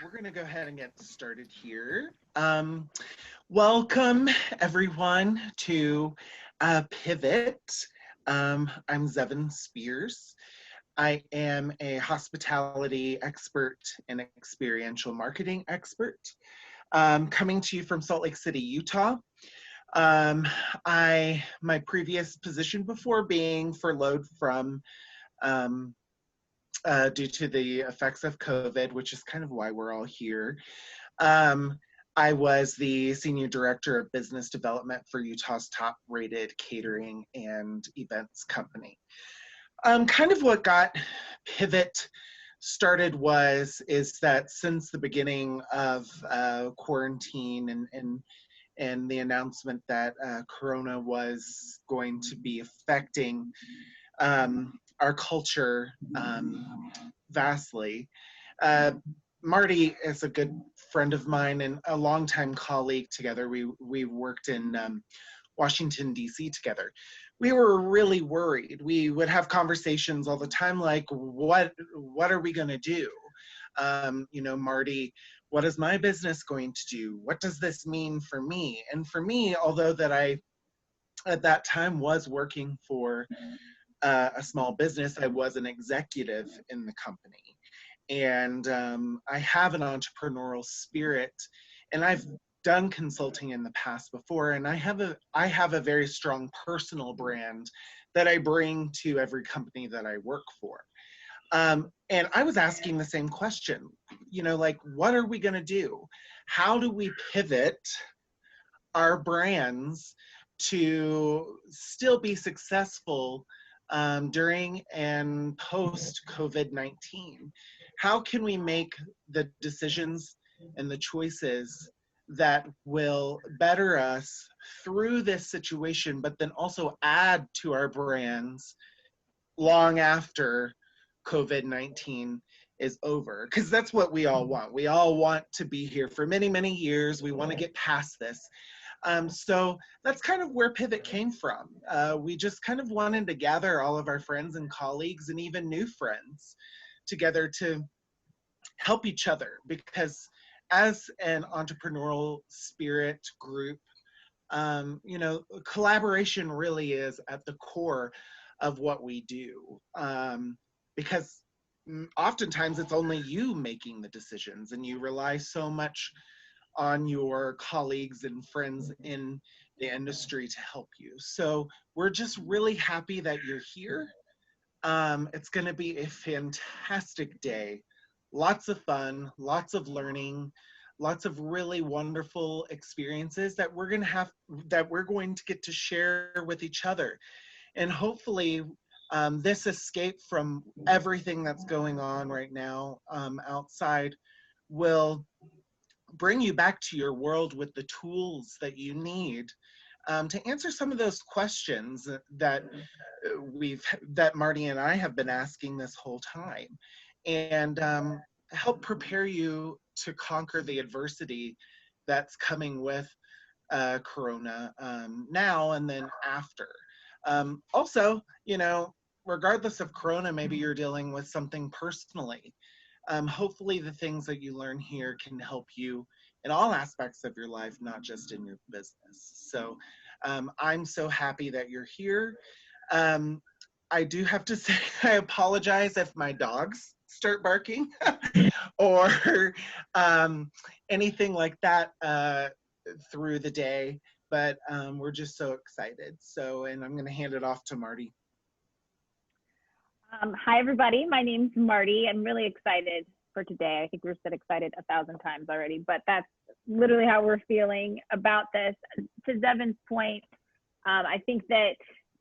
we're going to go ahead and get started here. Welcome, everyone, to Pivot. I'm Zevin Spears. I am a hospitality expert and experiential marketing expert, coming to you from Salt Lake City, Utah. My previous position before being furloughed from due to the effects of COVID, which is kind of why we're all here. I was the Senior Director of Business Development for Utah's top-rated catering and events company. Kind of what got Pivot started is that since the beginning of quarantine and the announcement that Corona was going to be affecting our culture vastly. Marty is a good friend of mine and a longtime colleague together. We worked in Washington, D.C. together. We were really worried. We would have conversations all the time like, what are we going to do? Marty, what is my business going to do? What does this mean for me? And for me, although that I, at that time, was working for a small business, I was an executive in the company. And I have an entrepreneurial spirit, and I've done consulting in the past before, and I have a very strong personal brand that I bring to every company that I work for. And I was asking the same question, what are we going to do? How do we pivot our brands to still be successful during and post COVID-19? How can we make the decisions and the choices that will better us through this situation, but then also add to our brands long after COVID-19 is over? Because that's what we all want. We all want to be here for many, many years. We want to get past this. So that's kind of where Pivot came from. We just kind of wanted to gather all of our friends and colleagues and even new friends together to help each other, because as an entrepreneurial spirit group, collaboration really is at the core of what we do, because oftentimes it's only you making the decisions and you rely so much on your colleagues and friends in the industry to help you. So we're just really happy that you're here. It's going to be a fantastic day. Lots of fun, lots of learning, lots of really wonderful experiences that we're going to get to share with each other. And hopefully this escape from everything that's going on right now outside will bring you back to your world with the tools that you need to answer some of those questions that Marty and I have been asking this whole time, and help prepare you to conquer the adversity that's coming with Corona now and then after. Also, regardless of Corona, maybe you're dealing with something personally. Hopefully the things that you learn here can help you in all aspects of your life, not just in your business. So I'm so happy that you're here. I do have to say, I apologize if my dogs start barking or anything like that through the day, but we're just so excited. So, and I'm gonna hand it off to Marty. Hi, everybody. My name's Marty. I'm really excited for today. I think we've said excited 1,000 times already, but that's literally how we're feeling about this. To Zevin's point, I think that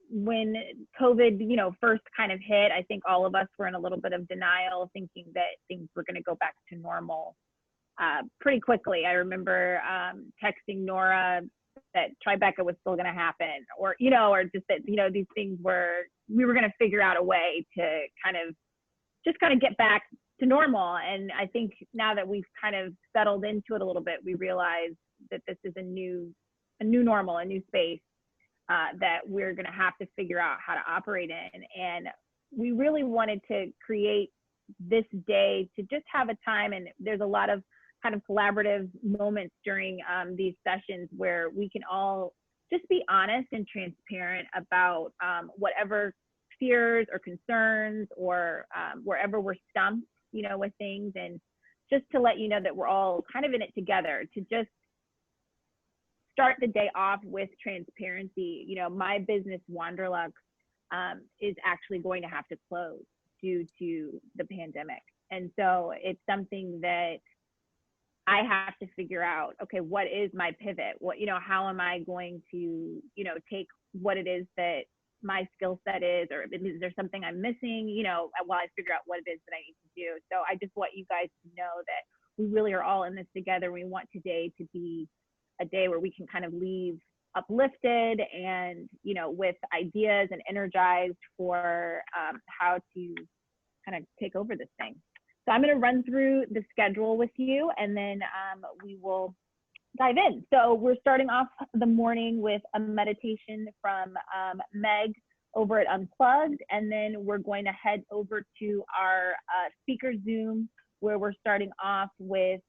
when COVID, first kind of hit, I think all of us were in a little bit of denial, thinking that things were going to go back to normal pretty quickly. I remember texting Nora that Tribeca was still going to happen, or just that, these things we were going to figure out a way to kind of get back to normal. And I think now that we've kind of settled into it a little bit, we realize that this is a new normal, a new space that we're going to have to figure out how to operate in. And we really wanted to create this day to just have a time, and there's a lot of kind of collaborative moments during these sessions where we can all just be honest and transparent about whatever fears or concerns or wherever we're stumped, you know, with things, and just to let you know that we're all kind of in it together to just start the day off with transparency. You know, my business Wanderlux is actually going to have to close due to the pandemic. And so it's something that I have to figure out, okay, what is my pivot? What, you know, how am I going to, you know, take what it is that my skill set is, or is there something I'm missing, you know, while I figure out what it is that I need to do. So I just want you guys to know that we really are all in this together. We want today to be a day where we can kind of leave uplifted and, you know, with ideas and energized for how to kind of take over this thing. So I'm going to run through the schedule with you, and then we will dive in. So we're starting off the morning with a meditation from Meg over at Unplugged, and then we're going to head over to our speaker Zoom, where we're starting off with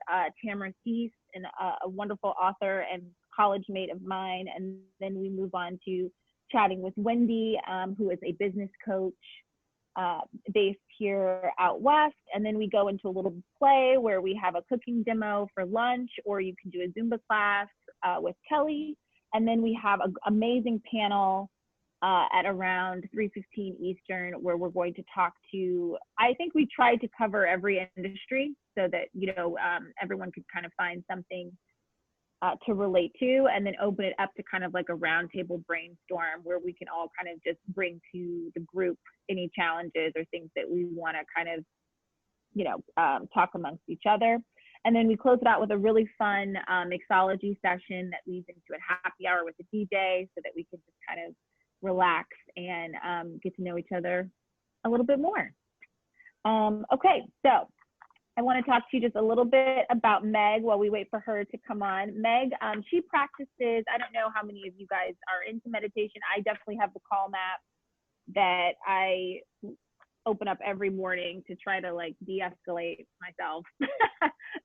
Tamara Cease, and a wonderful author and college mate of mine, and then we move on to chatting with Wendy, who is a business coach based here out west, and then we go into a little play where we have a cooking demo for lunch, or you can do a Zumba class with Kelly, and then we have an amazing panel at around 3:15 Eastern, where we're going to talk to, I think we tried to cover every industry so that, you know, everyone could kind of find something to relate to, and then open it up to kind of like a roundtable brainstorm where we can all kind of just bring to the group any challenges or things that we want to kind of, you know, talk amongst each other. And then we close it out with a really fun mixology session that leads into a happy hour with the DJ, so that we can just kind of relax and get to know each other a little bit more. Okay, so I want to talk to you just a little bit about Meg while we wait for her to come on. Meg, she practices, I don't know how many of you guys are into meditation. I definitely have the Calm app that I open up every morning to try to like de-escalate myself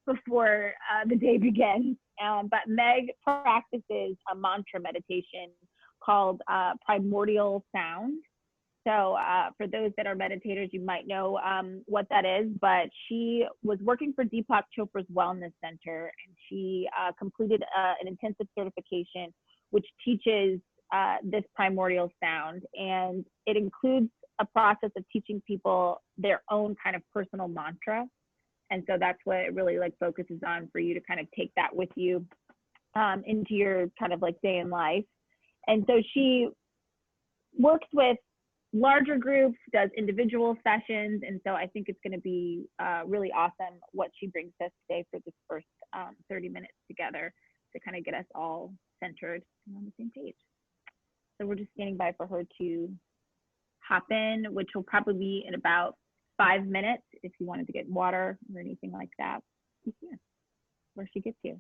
before the day begins. But Meg practices a mantra meditation called Primordial Sound. So for those that are meditators, you might know what that is, but she was working for Deepak Chopra's Wellness Center, and she completed an intensive certification which teaches this primordial sound, and it includes a process of teaching people their own kind of personal mantra. And so that's what it really like focuses on for you to kind of take that with you into your kind of like day in life. And so she works with larger groups, does individual sessions. And so I think it's going to be really awesome what she brings us today for this first 30 minutes together to kind of get us all centered and on the same page. So we're just standing by for her to hop in, which will probably be in about 5 minutes. If you wanted to get water or anything like that, you can, where she gets you.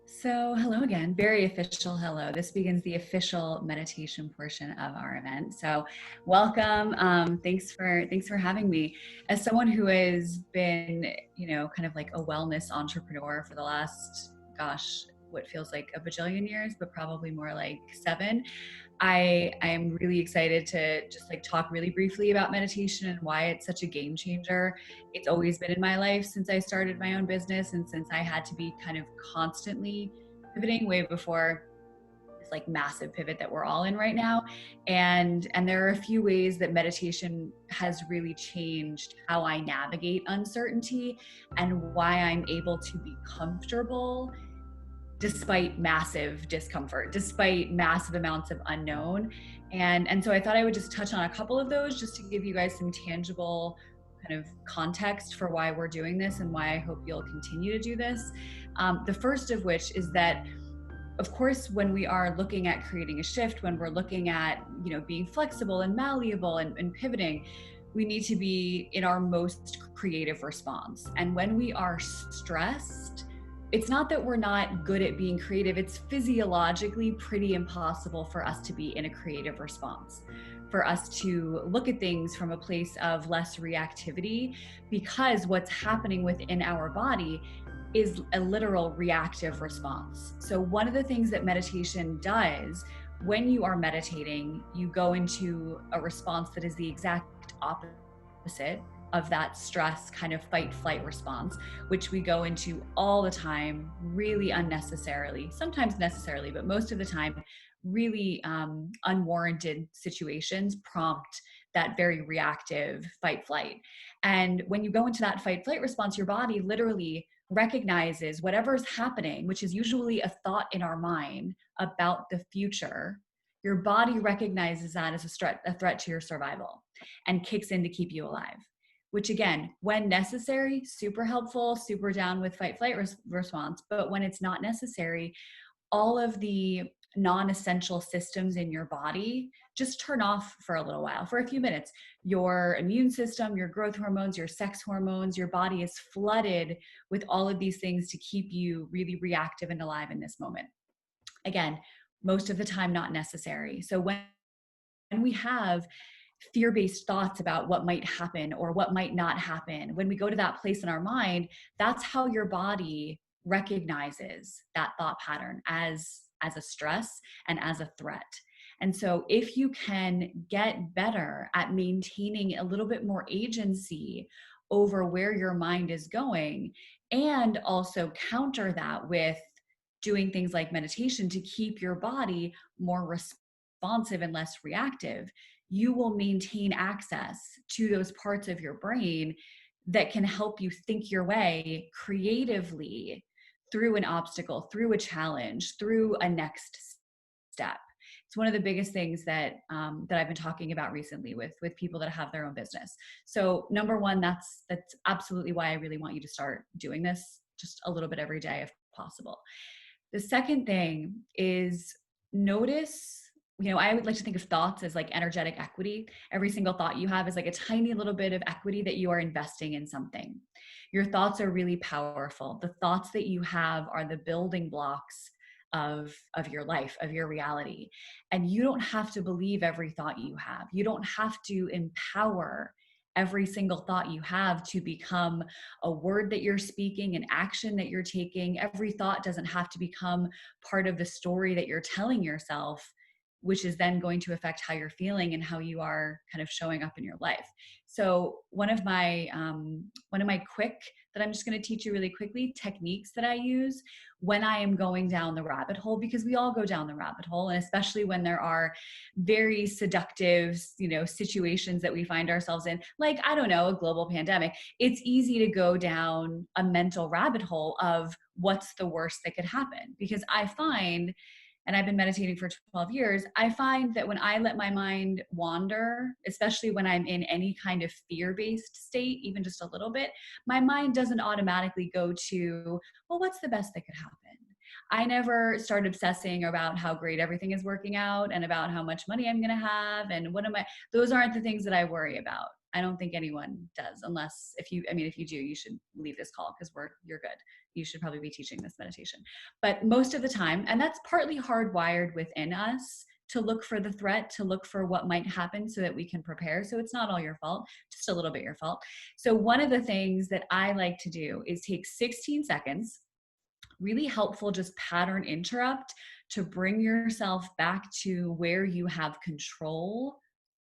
So hello again, very official hello. This begins the official meditation portion of our event. So welcome. Thanks for having me. As someone who has been, you know, kind of like a wellness entrepreneur for the last, gosh, what feels like a bajillion years, but probably more like 7. I am really excited to just like talk really briefly about meditation and why it's such a game changer. It's always been in my life since I started my own business, and since I had to be kind of constantly pivoting way before this like massive pivot that we're all in right now. And there are a few ways that meditation has really changed how I navigate uncertainty and why I'm able to be comfortable despite massive discomfort, despite massive amounts of unknown. And so I thought I would just touch on a couple of those just to give you guys some tangible kind of context for why we're doing this and why I hope you'll continue to do this. The first of which is that, of course, when we are looking at creating a shift, when we're looking at, you know, being flexible and malleable and pivoting, we need to be in our most creative response. And when we are stressed, it's not that we're not good at being creative, it's physiologically pretty impossible for us to be in a creative response, for us to look at things from a place of less reactivity, because what's happening within our body is a literal reactive response. So one of the things that meditation does, when you are meditating, you go into a response that is the exact opposite of that stress kind of fight flight response, which we go into all the time, really unnecessarily, sometimes necessarily, but most of the time, really unwarranted situations prompt that very reactive fight flight. And when you go into that fight flight response, your body literally recognizes whatever's happening, which is usually a thought in our mind about the future. Your body recognizes that as a threat to your survival and kicks in to keep you alive, which again, when necessary, super helpful, super down with fight flight response. But when it's not necessary, all of the non-essential systems in your body just turn off for a little while, for a few minutes. Your immune system, your growth hormones, your sex hormones, your body is flooded with all of these things to keep you really reactive and alive in this moment. Again, most of the time not necessary. So when we have fear-based thoughts about what might happen or what might not happen, when we go to that place in our mind, that's how your body recognizes that thought pattern as a stress and as a threat. And so if you can get better at maintaining a little bit more agency over where your mind is going, and also counter that with doing things like meditation to keep your body more responsive and less reactive, you will maintain access to those parts of your brain that can help you think your way creatively through an obstacle, through a challenge, through a next step. It's one of the biggest things that I've been talking about recently with people that have their own business. So number one, that's absolutely why I really want you to start doing this just a little bit every day if possible. The second thing is notice, I would like to think of thoughts as like energetic equity. Every single thought you have is like a tiny little bit of equity that you are investing in something. Your thoughts are really powerful. The thoughts that you have are the building blocks of your life, of your reality. And you don't have to believe every thought you have. You don't have to empower every single thought you have to become a word that you're speaking, an action that you're taking. Every thought doesn't have to become part of the story that you're telling yourself, which is then going to affect how you're feeling and how you are kind of showing up in your life. So one of my quick, that I'm just going to teach you really quickly, techniques that I use when I am going down the rabbit hole, because we all go down the rabbit hole, and especially when there are very seductive, situations that we find ourselves in, like, I don't know, a global pandemic, it's easy to go down a mental rabbit hole of what's the worst that could happen. Because I find, and I've been meditating for 12 years, I find that when I let my mind wander, especially when I'm in any kind of fear-based state, even just a little bit, my mind doesn't automatically go to, well, what's the best that could happen? I never start obsessing about how great everything is working out and about how much money I'm going to have and those aren't the things that I worry about. I don't think anyone does, unless if you do, you should leave this call because you're good. You should probably be teaching this meditation. But most of the time, and that's partly hardwired within us to look for the threat, to look for what might happen so that we can prepare. So it's not all your fault, just a little bit your fault. So one of the things that I like to do is take 16 seconds, really helpful, just pattern interrupt, to bring yourself back to where you have control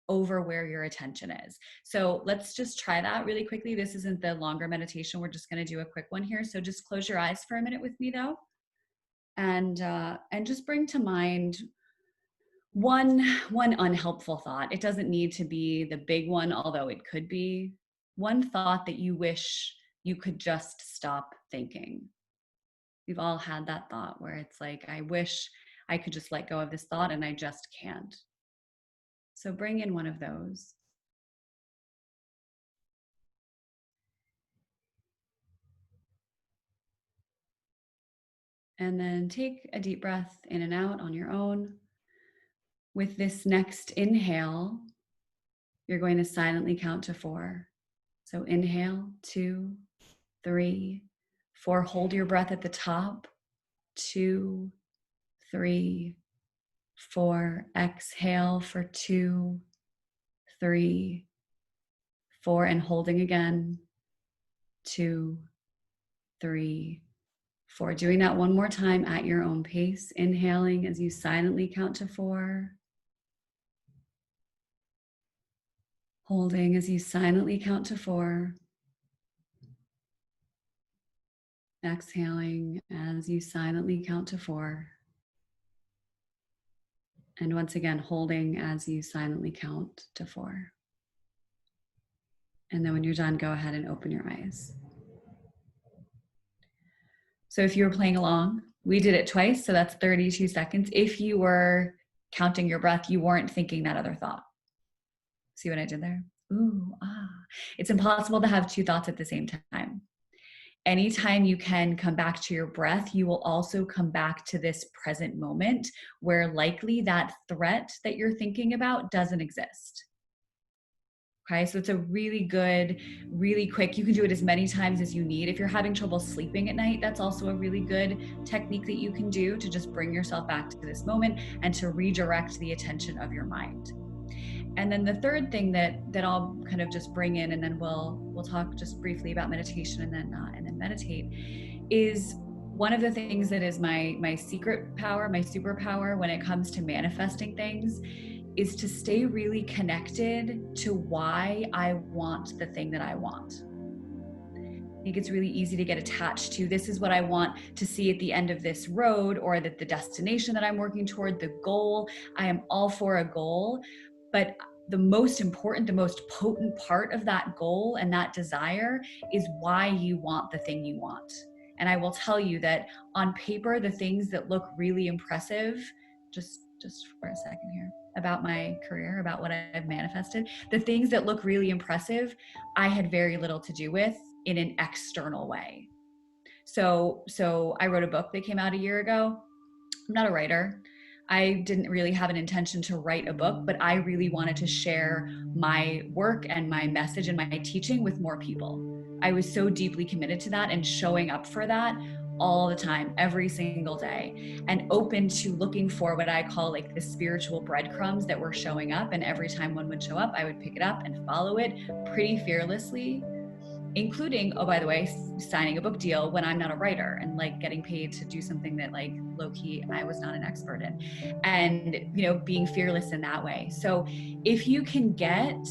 over where your attention is. So let's just try that really quickly. This isn't the longer meditation. We're just going to do a quick one here. So just close your eyes for a minute with me though. And just bring to mind one unhelpful thought. It doesn't need to be the big one, although it could be. One thought that you wish you could just stop thinking. We've all had that thought where it's like, I wish I could just let go of this thought and I just can't. So bring in one of those. And then take a deep breath in and out on your own. With this next inhale, you're going to silently count to 4. So inhale, 2, 3, 4, hold your breath at the top. 2, 3, 4, exhale for 2, 3, 4, and holding again. 2, 3, 4. Doing that one more time at your own pace. Inhaling as you silently count to 4. Holding as you silently count to 4. Exhaling as you silently count to 4. And once again, holding as you silently count to 4. And then when you're done, go ahead and open your eyes. So if you were playing along, we did it twice, so that's 32 seconds. If you were counting your breath, you weren't thinking that other thought. See what I did there? Ooh, ah. It's impossible to have two thoughts at the same time. Anytime you can come back to your breath, you will also come back to this present moment where likely that threat that you're thinking about doesn't exist. Okay, so it's a really good, really quick, you can do it as many times as you need. If you're having trouble sleeping at night, that's also a really good technique that you can do to just bring yourself back to this moment and to redirect the attention of your mind. And then the third thing that I'll kind of just bring in, and then we'll talk just briefly about meditation and then meditate, is one of the things that is my secret power, my superpower when it comes to manifesting things, is to stay really connected to why I want the thing that I want. I think it's really easy to get attached to, this is what I want to see at the end of this road, or that the destination that I'm working toward, the goal. I am all for a goal, but the most important, the most potent part of that goal and that desire is why you want the thing you want. And I will tell you that on paper, the things that look really impressive, just for a second here, about my career, about what I've manifested, the things that look really impressive, I had very little to do with in an external way. So I wrote a book that came out a year ago. I'm not a writer. I didn't really have an intention to write a book, but I really wanted to share my work and my message and my teaching with more people. I was so deeply committed to that and showing up for that all the time, every single day, and open to looking for what I call like the spiritual breadcrumbs that were showing up. And every time one would show up, I would pick it up and follow it pretty fearlessly, including, oh, by the way, signing a book deal when I'm not a writer and like getting paid to do something that like low key I was not an expert in, and, you know, being fearless in that way. So if you can get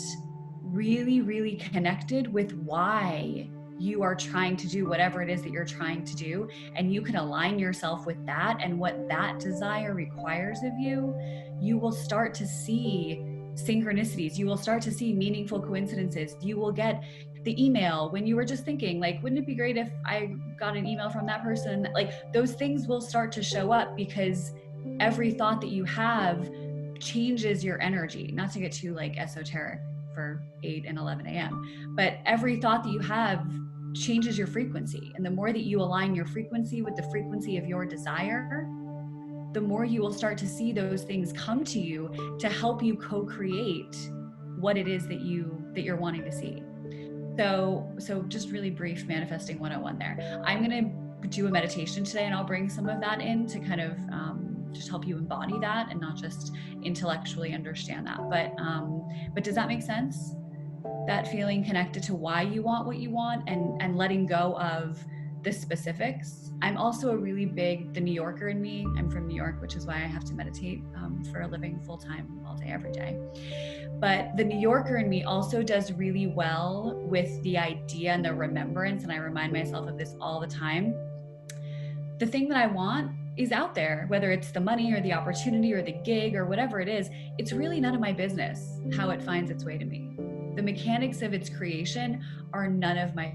really, really connected with why you are trying to do whatever it is that you're trying to do, and you can align yourself with that and what that desire requires of you, you will start to see synchronicities. You will start to see meaningful coincidences. You will get the email when you were just thinking, like, wouldn't it be great if I got an email from that person? Like, those things will start to show up because every thought that you have changes your energy. Not to get too like esoteric for 8 and 11 a.m., but every thought that you have changes your frequency. And the more that you align your frequency with the frequency of your desire, the more you will start to see those things come to you to help you co-create what it is that you're wanting to see. So just really brief manifesting 101 there. I'm going to do a meditation today, and I'll bring some of that in to kind of just help you embody that and not just intellectually understand that. But does that make sense? That feeling connected to why you want what you want, and letting go of the specifics. I'm also a really big, the New Yorker in me. I'm from New York, which is why I have to meditate for a living full time, all day, every day. But the New Yorker in me also does really well with the idea and the remembrance. And I remind myself of this all the time. The thing that I want is out there, whether it's the money or the opportunity or the gig or whatever it is. It's really none of my business how it finds its way to me. The mechanics of its creation are none of my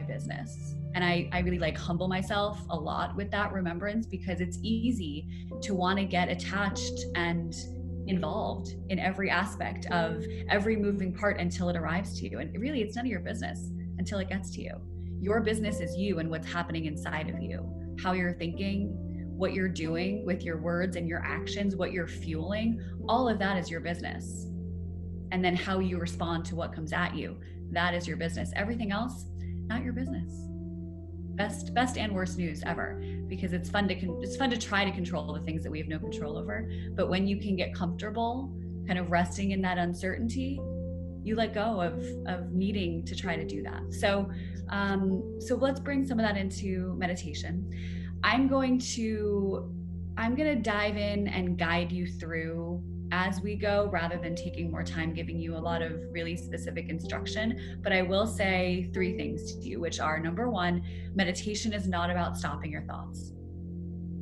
business. And I really like humble myself a lot with that remembrance, because it's easy to want to get attached and involved in every aspect of every moving part until it arrives to you. And really, it's none of your business until it gets to you. Your business is you and what's happening inside of you, how you're thinking, what you're doing with your words and your actions, what you're fueling. All of that is your business. And then how you respond to what comes at you, that is your business. Everything else, not your business. best and worst news ever, because it's fun to try to control the things that we have no control over. But when you can get comfortable kind of resting in that uncertainty, you let go of needing to try to do that. So let's bring some of that into meditation. I'm going to dive in and guide you through as we go, rather than taking more time giving you a lot of really specific instruction. But I will say 3 things to you, which are: number 1, meditation is not about stopping your thoughts.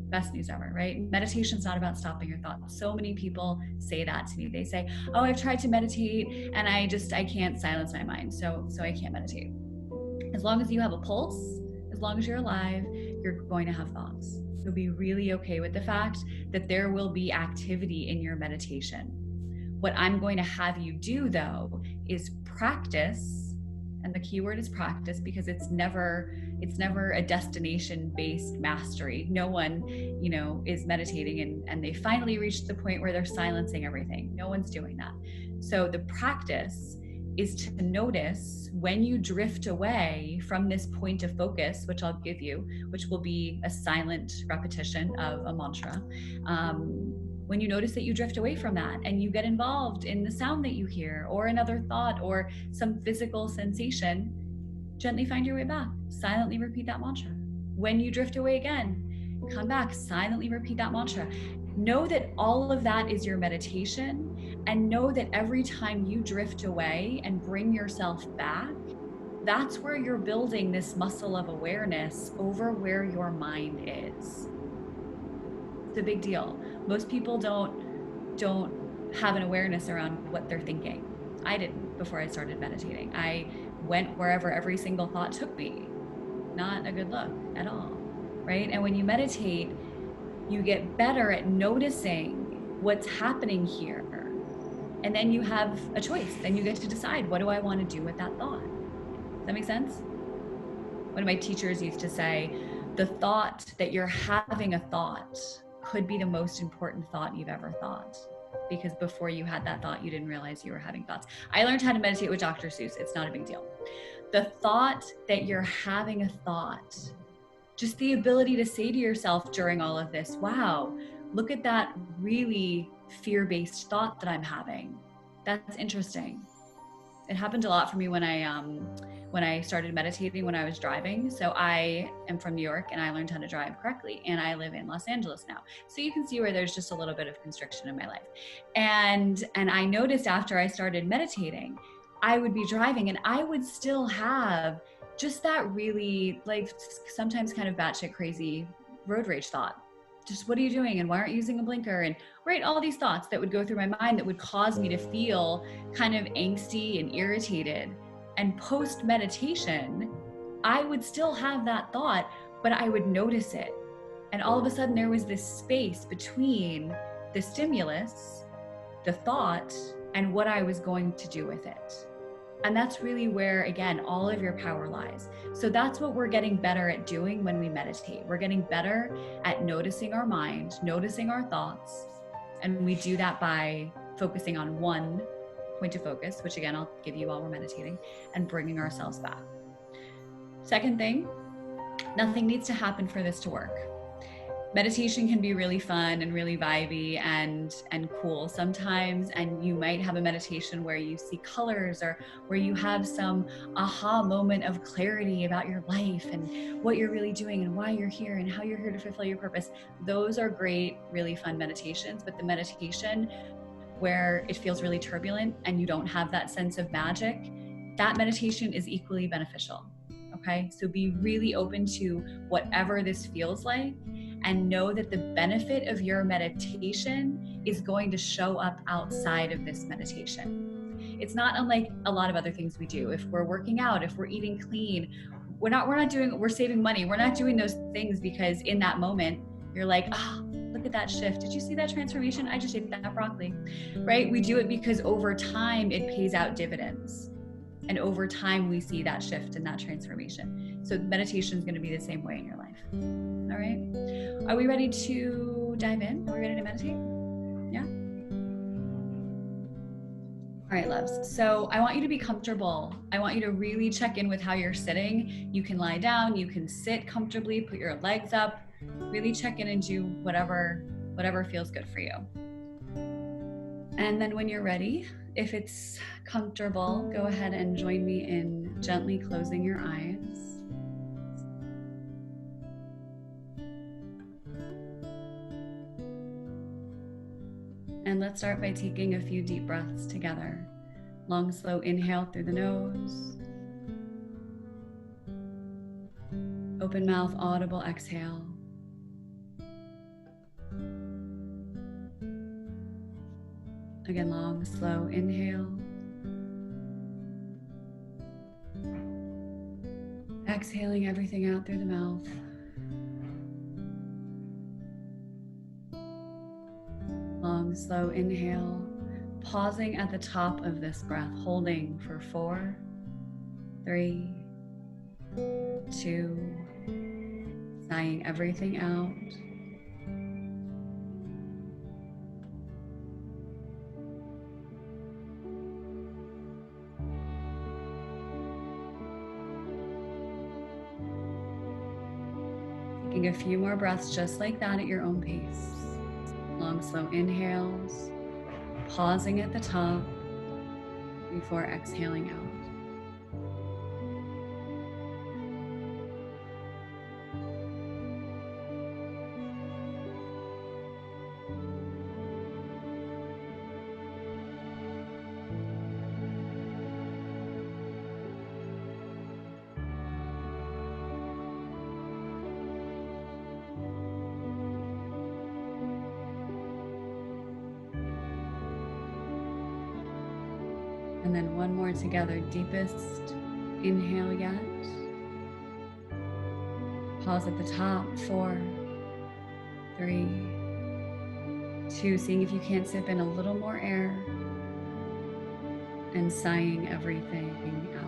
Best news ever, right? Meditation is not about stopping your thoughts. So many people say that to me. They say, oh, I've tried to meditate and I can't silence my mind. So I can't meditate. As long as you have a pulse, as long as you're alive, you're going to have thoughts. So be really okay with the fact that there will be activity in your meditation. What I'm going to have you do, though, is practice. And the key word is practice, because it's never a destination-based mastery. No one, is meditating and they finally reach the point where they're silencing everything. No one's doing that. So the practice is to notice when you drift away from this point of focus, which I'll give you, which will be a silent repetition of a mantra. When you notice that you drift away from that and you get involved in the sound that you hear, or another thought, or some physical sensation, gently find your way back. Silently repeat that mantra. When you drift away again, come back, silently repeat that mantra. Know that all of that is your meditation, and know that every time you drift away and bring yourself back, that's where you're building this muscle of awareness over where your mind is. It's a big deal. Most people don't have an awareness around what they're thinking. I didn't before I started meditating. I went wherever every single thought took me. Not a good look at all, right? And when you meditate, you get better at noticing what's happening here. And then you have a choice. Then you get to decide, what do I want to do with that thought? Does that make sense? One of my teachers used to say, the thought that you're having a thought could be the most important thought you've ever thought. Because before you had that thought, you didn't realize you were having thoughts. I learned how to meditate with Dr. Seuss. It's not a big deal. The thought that you're having a thought, just the ability to say to yourself during all of this, wow, look at that really fear-based thought that I'm having. That's interesting. It happened a lot for me when I started meditating when I was driving. So I am from New York and I learned how to drive correctly, and I live in Los Angeles now. So you can see where there's just a little bit of constriction in my life. And I noticed after I started meditating, I would be driving and I would still have just that really, like, sometimes kind of batshit crazy road rage thought. Just, what are you doing? And why aren't you using a blinker? And right, all these thoughts that would go through my mind that would cause me to feel kind of angsty and irritated. And post meditation, I would still have that thought, but I would notice it. And all of a sudden there was this space between the stimulus, the thought, and what I was going to do with it. And that's really where, again, all of your power lies. So that's what we're getting better at doing when we meditate. We're getting better at noticing our mind, noticing our thoughts. And we do that by focusing on one point of focus, which again, I'll give you while we're meditating, and bringing ourselves back. Second thing, nothing needs to happen for this to work. Meditation can be really fun and really vibey and cool sometimes, and you might have a meditation where you see colors, or where you have some aha moment of clarity about your life and what you're really doing and why you're here and how you're here to fulfill your purpose. Those are great, really fun meditations, but the meditation where it feels really turbulent and you don't have that sense of magic, that meditation is equally beneficial. Okay, so be really open to whatever this feels like, and know that the benefit of your meditation is going to show up outside of this meditation. It's not unlike a lot of other things we do. If we're working out, if we're eating clean, we're saving money. We're not doing those things because in that moment you're like, look at that shift. Did you see that transformation? I just ate that broccoli, right? We do it because over time it pays out dividends. And over time, we see that shift and that transformation. So meditation is going to be the same way in your life. All right. Are we ready to dive in? Are we ready to meditate? Yeah. All right, loves. So I want you to be comfortable. I want you to really check in with how you're sitting. You can lie down, you can sit comfortably, put your legs up, really check in and do whatever feels good for you. And then when you're ready, if it's comfortable, go ahead and join me in gently closing your eyes. And let's start by taking a few deep breaths together. Long, slow inhale through the nose. Open mouth, audible exhale. Again, long, slow inhale. Exhaling everything out through the mouth. Long, slow inhale. Pausing at the top of this breath, holding for 4, 3, 2, sighing everything out. Taking a few more breaths just like that at your own pace. Long, slow inhales, pausing at the top before exhaling out. And then one more together, deepest inhale yet. Pause at the top, 4, 3, 2, seeing if you can't sip in a little more air, and sighing everything out.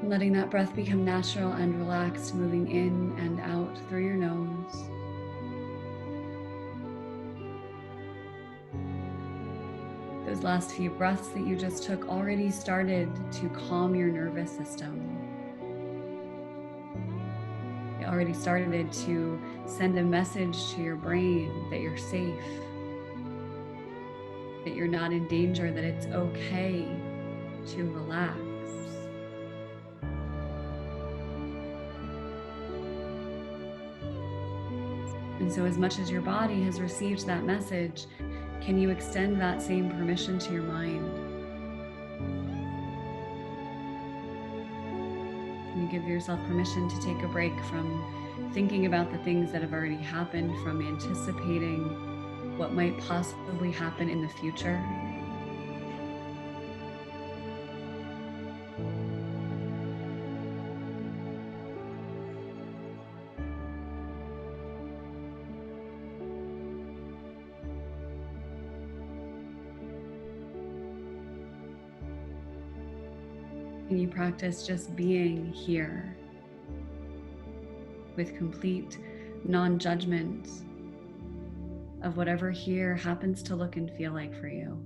Letting that breath become natural and relaxed, moving in and out through your nose. Those last few breaths that you just took already started to calm your nervous system. It already started to send a message to your brain that you're safe, that you're not in danger, that it's okay to relax. And so as much as your body has received that message, can you extend that same permission to your mind? Can you give yourself permission to take a break from thinking about the things that have already happened, from anticipating what might possibly happen in the future? Can you practice just being here with complete non-judgment of whatever here happens to look and feel like for you?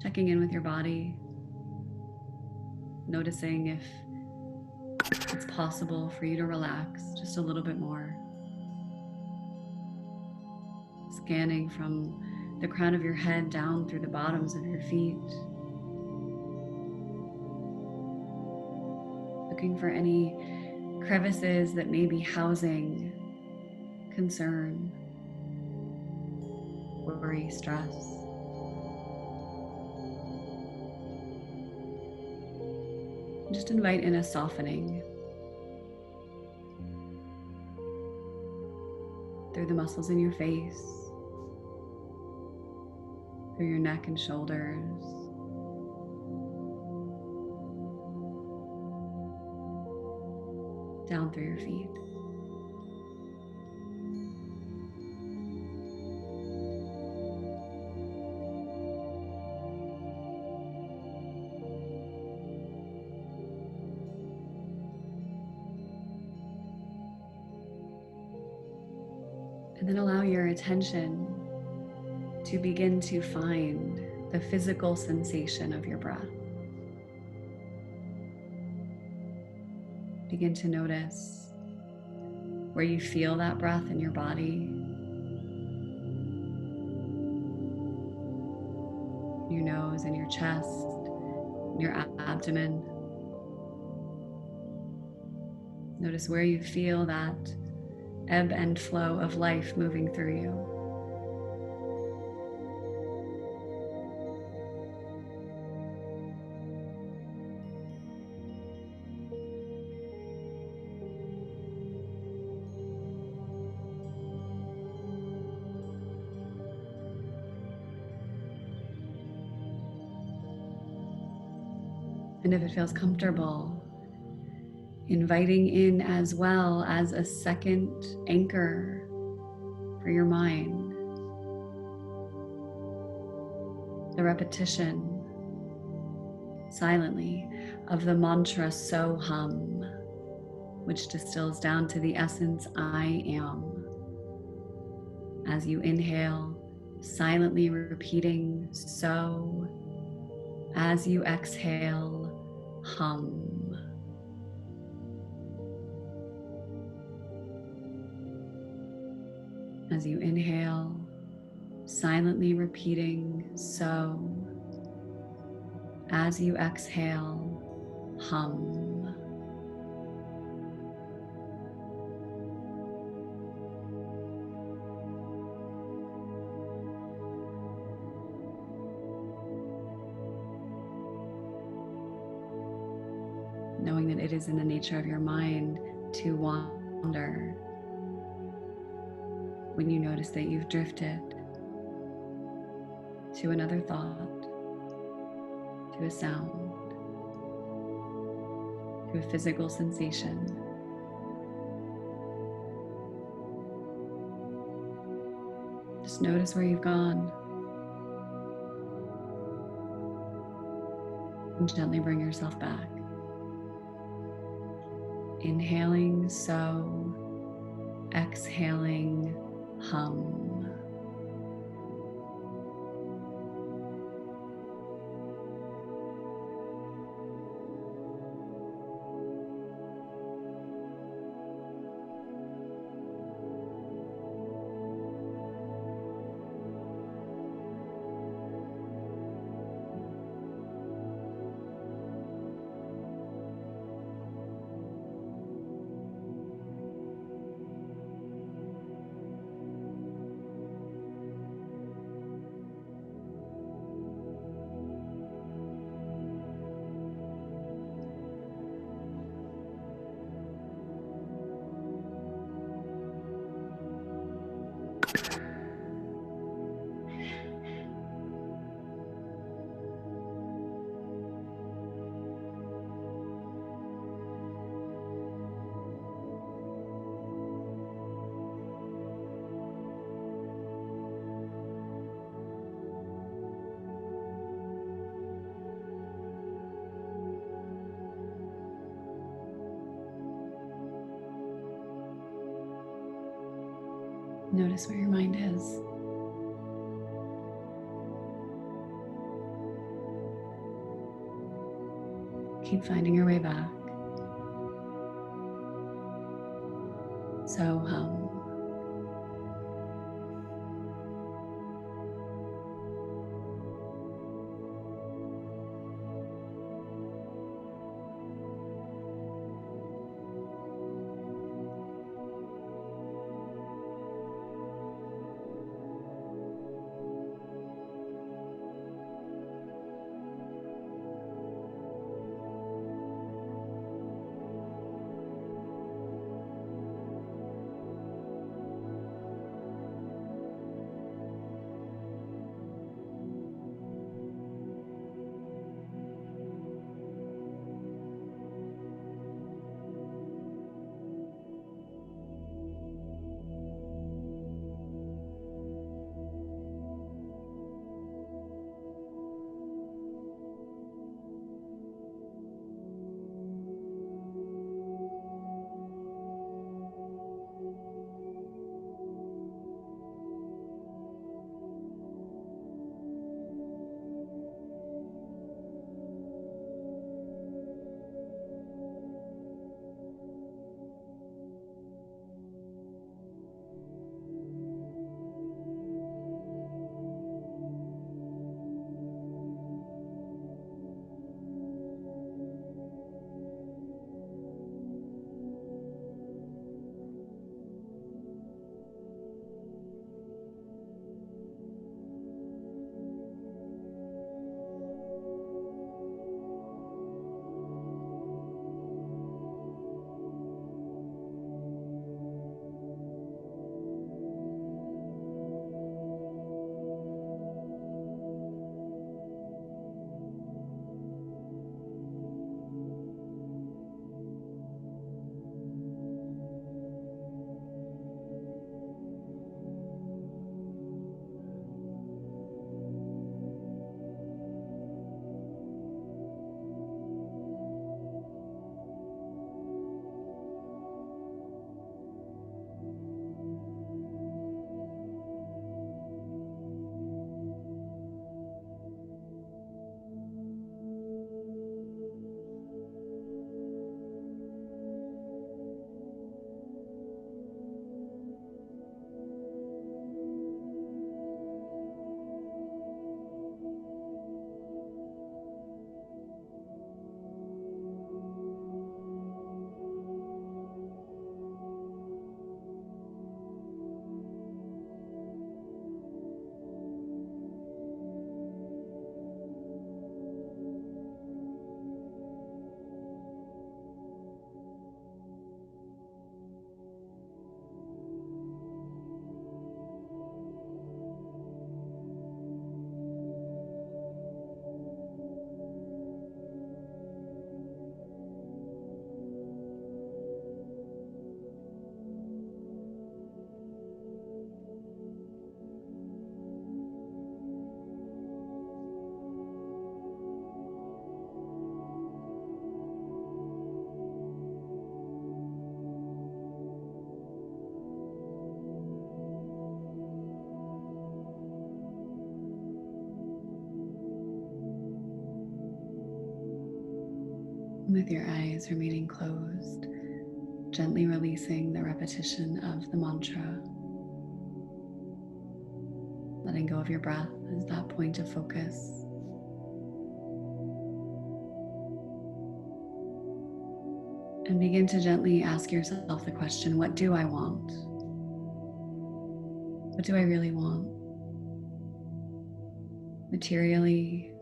Checking in with your body, noticing if it's possible for you to relax just a little bit more. Scanning from the crown of your head down through the bottoms of your feet. Looking for any crevices that may be housing concern, worry, stress. Just invite in a softening through the muscles in your face, through your neck and shoulders, down through your feet. And then allow your attention to begin to find the physical sensation of your breath. Begin to notice where you feel that breath in your body, your nose and your chest, your abdomen. Notice where you feel that ebb and flow of life moving through you. And if it feels comfortable, inviting in as well as a second anchor for your mind, the repetition silently of the mantra Soham, which distills down to the essence I am. As you inhale, silently repeating So. As you exhale, hum. As you inhale, silently repeating So. As you exhale, hum. Knowing that it is in the nature of your mind to wander. When you notice that you've drifted to another thought, to a sound, to a physical sensation, just notice where you've gone and gently bring yourself back. Inhaling So, exhaling hum. Notice where your mind is. Keep finding your way back. So hum. With your eyes remaining closed, gently releasing the repetition of the mantra, letting go of your breath as that point of focus. And begin to gently ask yourself the question, what do I want? What do I really want? Materially,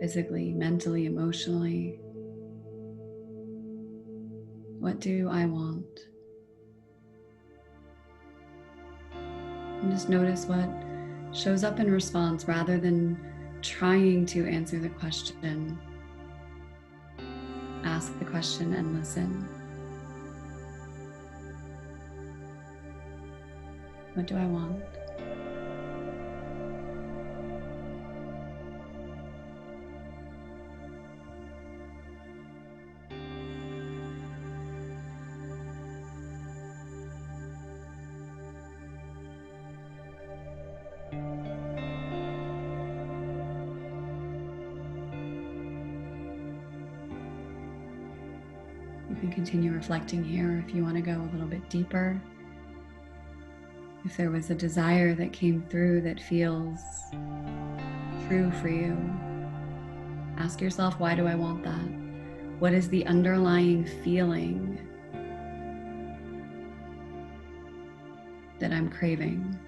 physically, mentally, emotionally. What do I want? And just notice what shows up in response rather than trying to answer the question. Ask the question and listen. What do I want? You can continue reflecting here if you want to go a little bit deeper. If there was a desire that came through that feels true for you, ask yourself, why do I want that? What is the underlying feeling that I'm craving?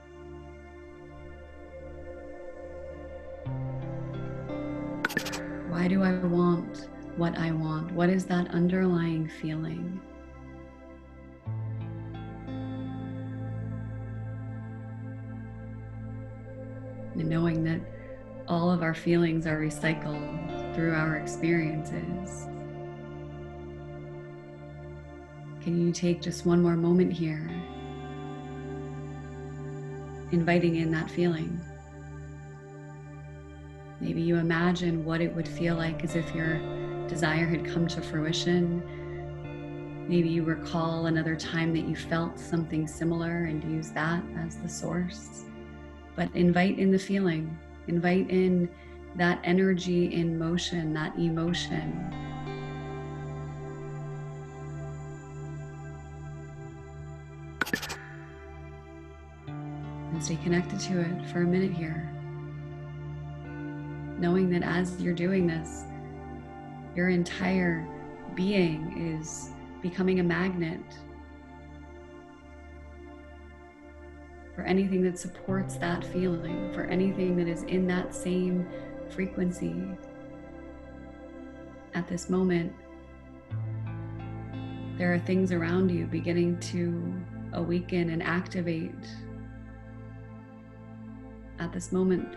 Why do I want what I want? What is that underlying feeling? And knowing that all of our feelings are recycled through our experiences. Can you take just one more moment here, inviting in that feeling? Maybe you imagine what it would feel like as if your desire had come to fruition. Maybe you recall another time that you felt something similar and use that as the source. But invite in the feeling, invite in that energy in motion, that emotion. And stay connected to it for a minute here. Knowing that as you're doing this, your entire being is becoming a magnet for anything that supports that feeling, for anything that is in that same frequency. At this moment, there are things around you beginning to awaken and activate. At this moment,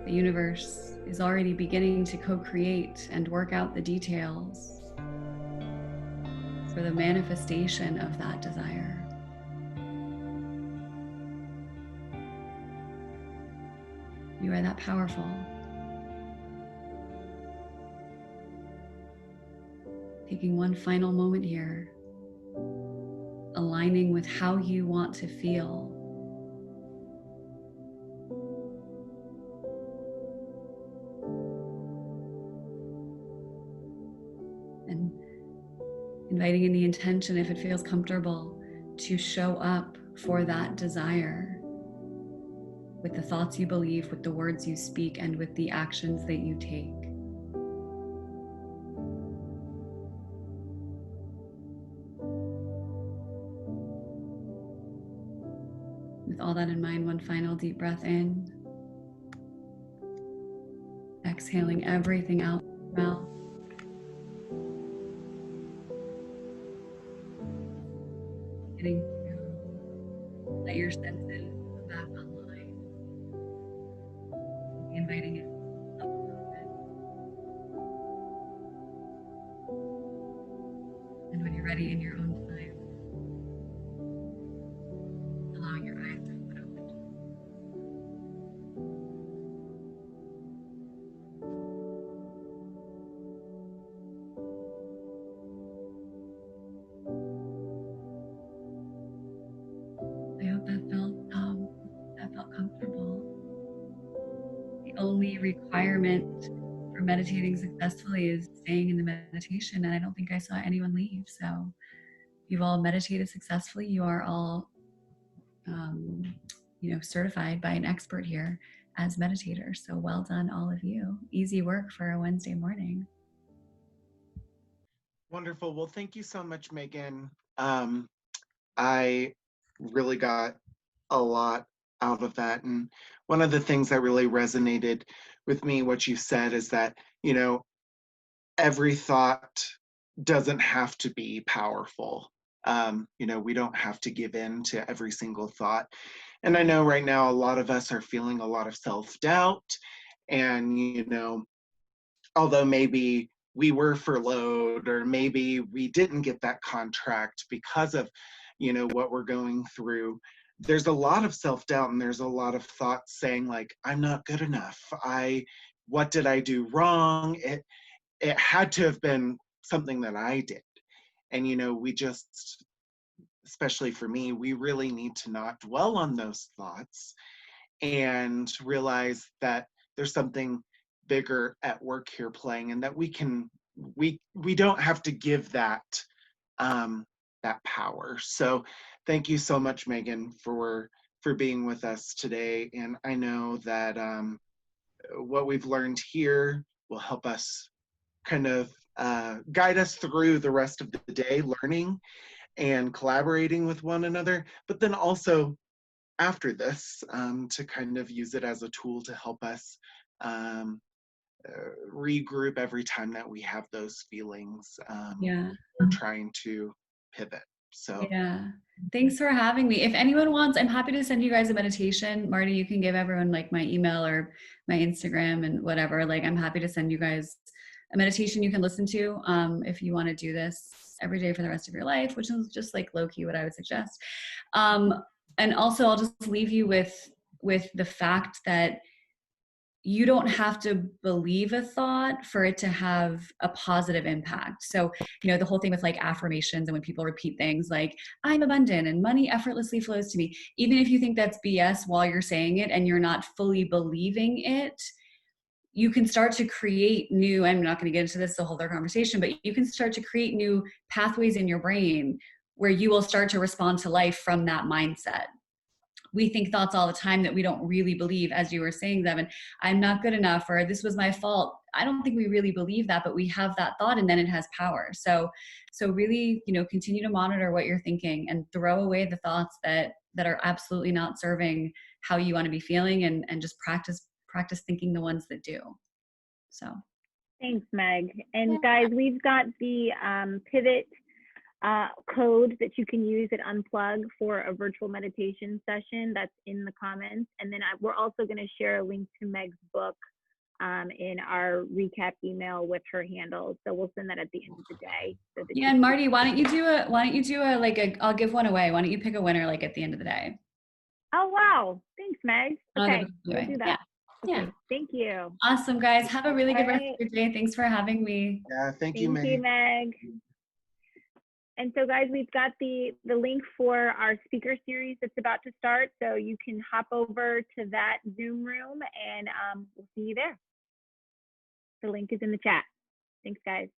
the universe is already beginning to co-create and work out the details for the manifestation of that desire. You are that powerful. Taking one final moment here, aligning with how you want to feel. And inviting in the intention, if it feels comfortable, to show up for that desire with the thoughts you believe, with the words you speak, and with the actions that you take. With all that in mind, one final deep breath in. Exhaling everything out of the mouth. Getting to let your senses come back online. Inviting it up a little bit. And when you're ready in your own time, allowing your eyes to open up. I hope that felt comfortable. The only requirement for meditating successfully is staying in the meditation. And I don't think I saw anyone leave. So you've all meditated successfully. You are all, certified by an expert here as meditators. So well done, all of you. Easy work for a Wednesday morning. Wonderful. Well, thank you so much, Megan. I really got a lot out of that. And one of the things that really resonated with me, what you said, is that, every thought doesn't have to be powerful. We don't have to give in to every single thought. And I know right now a lot of us are feeling a lot of self-doubt. And, although maybe we were furloughed or maybe we didn't get that contract because of, what we're going through, there's a lot of self-doubt and there's a lot of thoughts saying like, I'm not good enough. What did I do wrong? It had to have been something that I did. And, we just, especially for me, we really need to not dwell on those thoughts and realize that there's something bigger at work here playing, and that we don't have to give that that power. So thank you so much, Megan, for being with us today. And I know that what we've learned here will help us kind of guide us through the rest of the day, learning and collaborating with one another, but then also after this to kind of use it as a tool to help us regroup every time that we have those feelings or trying to pivot. So yeah, thanks for having me. If anyone wants, I'm happy to send you guys a meditation. Marty, you can give everyone like my email or my Instagram and whatever. Like, I'm happy to send you guys a meditation you can listen to if you want to do this every day for the rest of your life, which is just like low-key what I would suggest. And also I'll just leave you with the fact that you don't have to believe a thought for it to have a positive impact. So, the whole thing with like affirmations and when people repeat things like, I'm abundant and money effortlessly flows to me, even if you think that's BS while you're saying it and you're not fully believing it, you can start to create new, I'm not going to get into this, the whole other conversation, but you can start to create new pathways in your brain where you will start to respond to life from that mindset. We think thoughts all the time that we don't really believe, as you were saying, Zevin, I'm not good enough, or this was my fault. I don't think we really believe that, but we have that thought and then it has power. So really, continue to monitor what you're thinking and throw away the thoughts that are absolutely not serving how you want to be feeling, and just practice thinking the ones that do. So. Thanks, Meg. And guys, we've got the Pivot code that you can use at Unplug for a virtual meditation session. That's in the comments. And then we're also going to share a link to Meg's book in our recap email with her handle. So we'll send that at the end of the day. So yeah, and Marty, why don't you do I'll give one away. Why don't you pick a winner like at the end of the day? Oh, wow. Thanks, Meg. Okay, we'll do that. Yeah. Okay, thank you. Awesome, guys. Have a really good rest of your day. Thanks for having me. Yeah, thank you, Meg. Thank you, Meg. And so, guys, we've got the link for our speaker series that's about to start. So you can hop over to that Zoom room and we'll see you there. The link is in the chat. Thanks, guys.